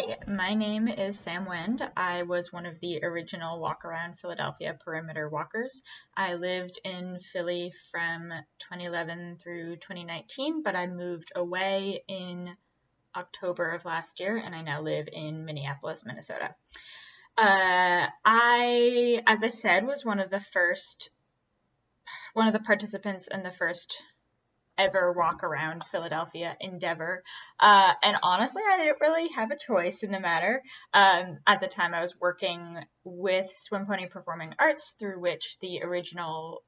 Hi, my name is Sam Wend. I was one of the original Walk Around Philadelphia perimeter walkers. I lived in Philly from 2011 through 2019, but I moved away in October of last year, and I now live in Minneapolis, Minnesota. As I said, was one of the participants in the first ever walk around Philadelphia endeavor. And honestly, I didn't really have a choice in the matter. At the time, I was working with Swim Pony Performing Arts, through which the original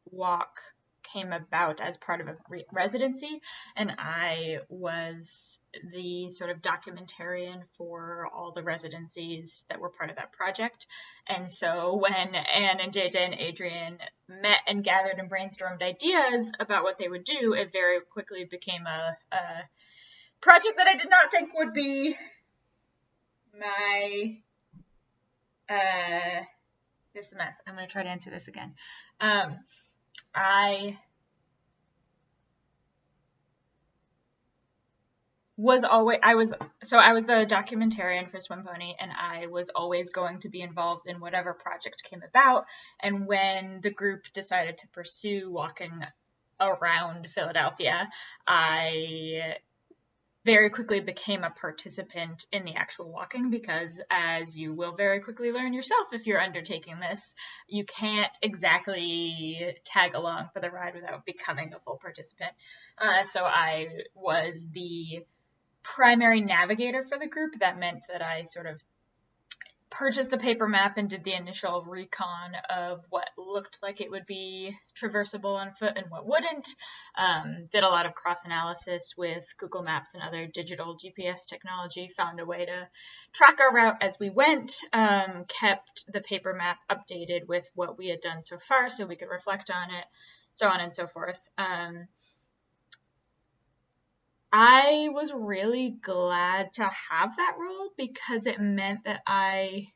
walk came about as part of a residency, and I was the sort of documentarian for all the residencies that were part of that project. And so when Anne and JJ and Adrian met and gathered and brainstormed ideas about what they would do, it very quickly became a project that I did not think would be my this is a mess. I'm going to try to answer this again. I was the documentarian for Swim Pony, and I was always going to be involved in whatever project came about. And when the group decided to pursue walking around Philadelphia, I very quickly became a participant in the actual walking, because, as you will very quickly learn yourself if you're undertaking this, you can't exactly tag along for the ride without becoming a full participant. So I was the primary navigator for the group. That meant that I sort of purchased the paper map and did the initial recon of what looked like it would be traversable on foot and what wouldn't. Did a lot of cross analysis with Google Maps and other digital GPS technology, found a way to track our route as we went, kept the paper map updated with what we had done so far so we could reflect on it, so on and so forth. I was really glad to have that role, because it meant that I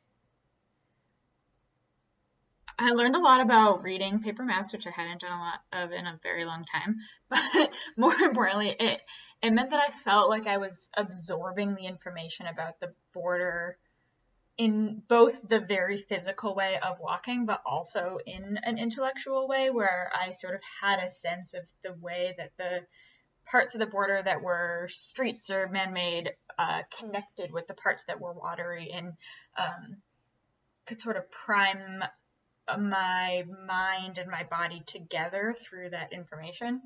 learned a lot about reading paper maps, which I hadn't done a lot of in a very long time. But more importantly, it meant that I felt like I was absorbing the information about the border in both the very physical way of walking, but also in an intellectual way, where I sort of had a sense of the way that the parts of the border that were streets or man-made connected with the parts that were watery, and could sort of prime my mind and my body together through that information.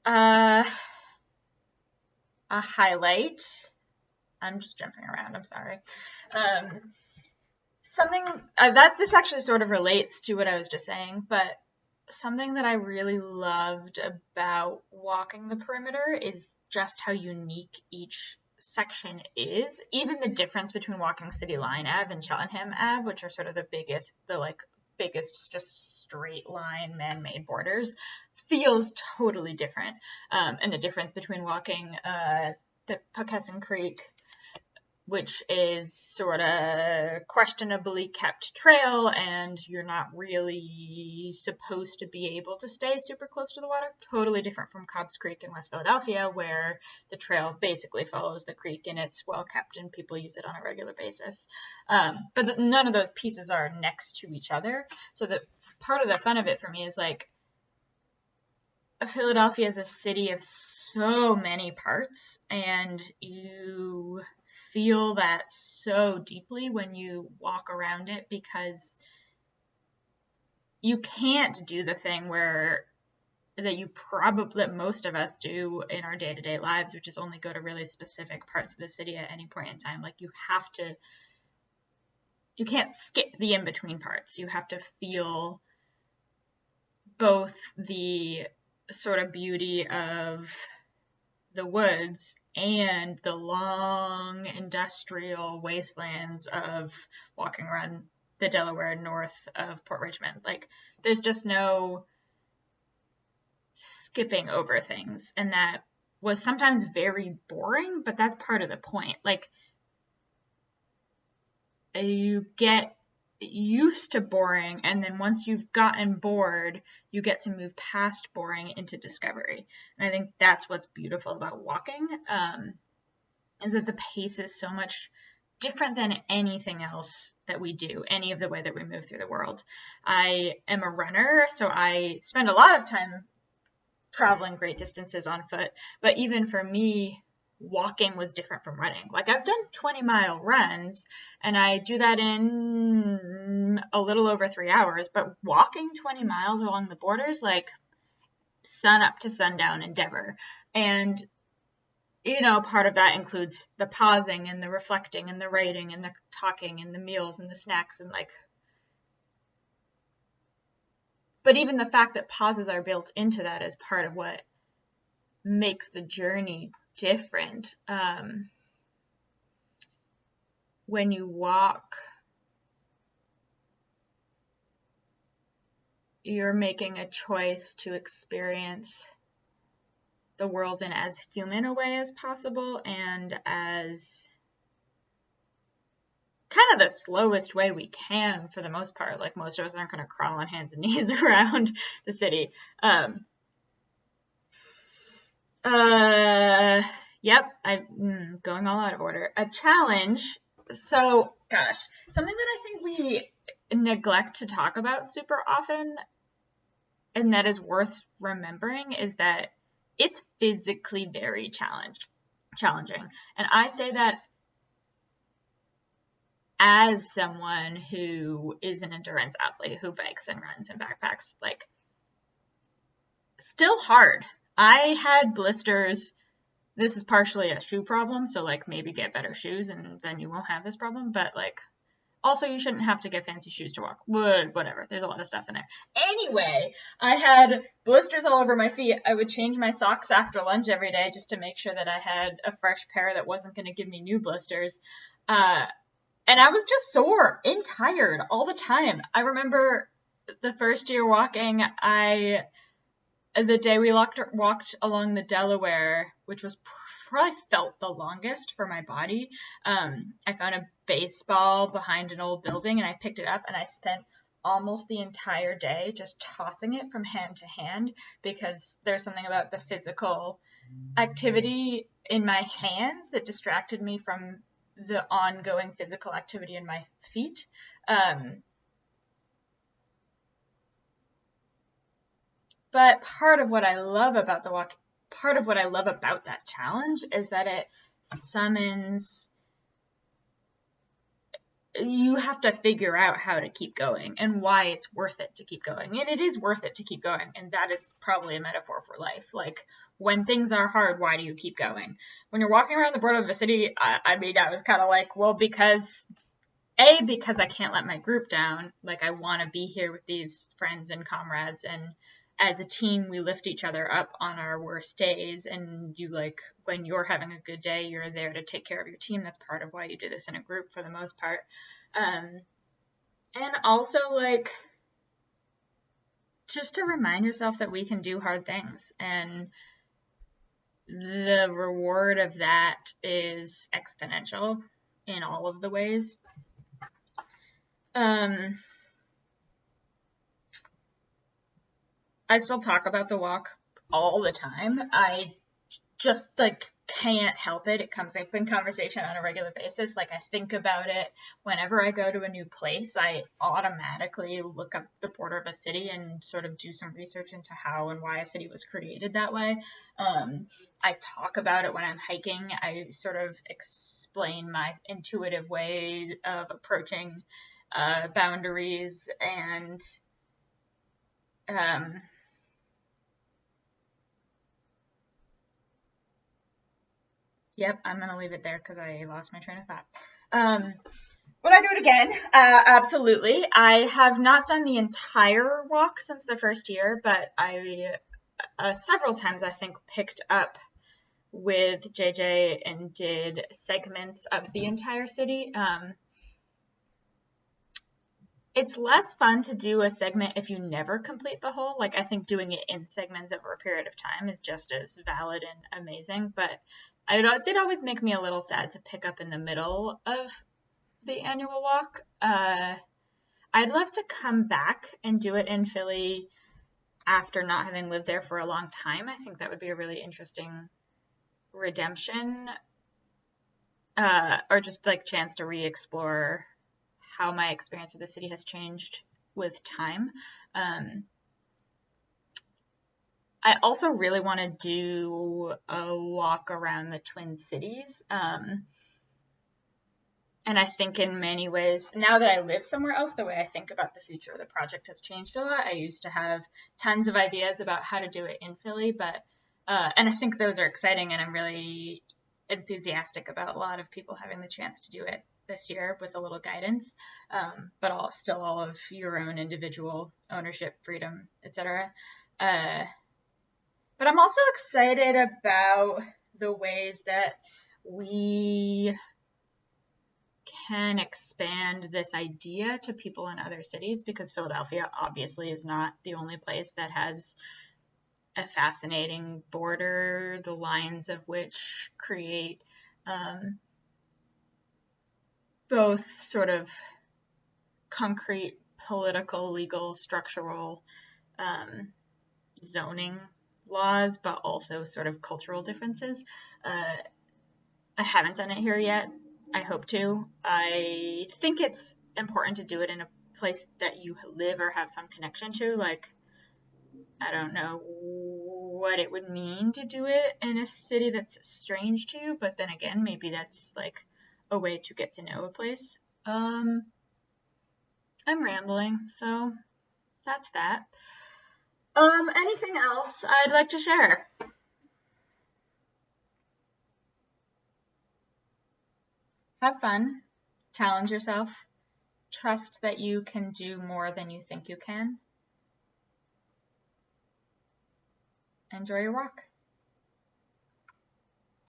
A highlight, I'm just jumping around, I'm sorry. Something that this actually sort of relates to what I was just saying, but something that I really loved about walking the perimeter is just how unique each section is. Even the difference between walking City Line Ave and Cheltenham Ave, which are sort of the biggest just straight line man-made borders, feels totally different. And the difference between walking the Puckesson Creek, which is sort of questionably kept trail, and you're not really supposed to be able to stay super close to the water. Totally different from Cobb's Creek in West Philadelphia, where the trail basically follows the creek and it's well kept and people use it on a regular basis. But none of those pieces are next to each other. So that part of the fun of it for me is like, Philadelphia is a city of so many parts, and you feel that so deeply when you walk around it, because you can't do the thing that most of us do in our day-to-day lives, which is only go to really specific parts of the city at any point in time. Like, you can't skip the in-between parts. You have to feel both the sort of beauty of the woods and the long industrial wastelands of walking around the Delaware north of Port Richmond. Like, there's just no skipping over things, and that was sometimes very boring, but that's part of the point. Like, you get used to boring, and then once you've gotten bored, you get to move past boring into discovery. And I think that's what's beautiful about walking, is that the pace is so much different than anything else that we do, any of the way that we move through the world. I am a runner, so I spend a lot of time traveling great distances on foot, but even for me, walking was different from running. Like, I've done 20-mile runs, and I do that in a little over 3 hours, but walking 20 miles along the borders, like sun up to sundown endeavor. And, you know, part of that includes the pausing and the reflecting and the writing and the talking and the meals and the snacks and like, but even the fact that pauses are built into that is part of what makes the journey different. When you walk, you're making a choice to experience the world in as human a way as possible and as kind of the slowest way we can for the most part. Like, most of us aren't going to crawl on hands and knees around the city. Yep, I'm going all out of order. A challenge. So, gosh, something that I think we neglect to talk about super often, and that is worth remembering, is that it's physically very challenging. And I say that as someone who is an endurance athlete who bikes and runs and backpacks, like, still hard. I had blisters. This is partially a shoe problem, so like maybe get better shoes and then you won't have this problem, but like also you shouldn't have to get fancy shoes to walk. Whatever. There's a lot of stuff in there. Anyway, I had blisters all over my feet. I would change my socks after lunch every day just to make sure that I had a fresh pair that wasn't going to give me new blisters. And I was just sore and tired all the time. I remember the first year walking, the day we walked along the Delaware, which was probably felt the longest for my body, I found a baseball behind an old building and I picked it up and I spent almost the entire day just tossing it from hand to hand because there's something about the physical activity in my hands that distracted me from the ongoing physical activity in my feet. But part of what I love about the walk, part of what I love about that challenge is that it summons, you have to figure out how to keep going and why it's worth it to keep going. And it is worth it to keep going. And that is probably a metaphor for life. Like, when things are hard, why do you keep going? When you're walking around the border of the city, I was kind of like, well, because I can't let my group down. Like, I want to be here with these friends and comrades, and as a team, we lift each other up on our worst days. And you, like, when you're having a good day, you're there to take care of your team. That's part of why you do this in a group for the most part. And also, like, just to remind yourself that we can do hard things, and the reward of that is exponential in all of the ways. I still talk about the walk all the time. I just, like, can't help it. It comes up in conversation on a regular basis. Like, I think about it whenever I go to a new place. I automatically look up the border of a city and sort of do some research into how and why a city was created that way. I talk about it when I'm hiking. I sort of explain my intuitive way of approaching boundaries, and yep, I'm going to leave it there because I lost my train of thought. Would I do it again? Absolutely. I have not done the entire walk since the first year, but I several times, I think, picked up with JJ and did segments of the entire city. It's less fun to do a segment if you never complete the whole. Like, I think doing it in segments over a period of time is just as valid and amazing, but it did always make me a little sad to pick up in the middle of the annual walk. I'd love to come back and do it in Philly after not having lived there for a long time. I think that would be a really interesting redemption, or just like chance to re-explore how my experience of the city has changed with time. I also really want to do a walk around the Twin Cities. And I think in many ways, now that I live somewhere else, the way I think about the future of the project has changed a lot. I used to have tons of ideas about how to do it in Philly, and I think those are exciting, and I'm really enthusiastic about a lot of people having the chance to do it this year with a little guidance, but still all of your own individual ownership, freedom, etc. But I'm also excited about the ways that we can expand this idea to people in other cities, because Philadelphia obviously is not the only place that has a fascinating border, the lines of which create both sort of concrete political, legal, structural zoning laws, but also sort of cultural differences. I haven't done it here yet. I hope to. I think it's important to do it in a place that you live or have some connection to. Like, I don't know what it would mean to do it in a city that's strange to you, but then again, maybe that's like a way to get to know a place. I'm rambling, so that's that. Anything else I'd like to share? Have fun, challenge yourself, trust that you can do more than you think you can. Enjoy your walk.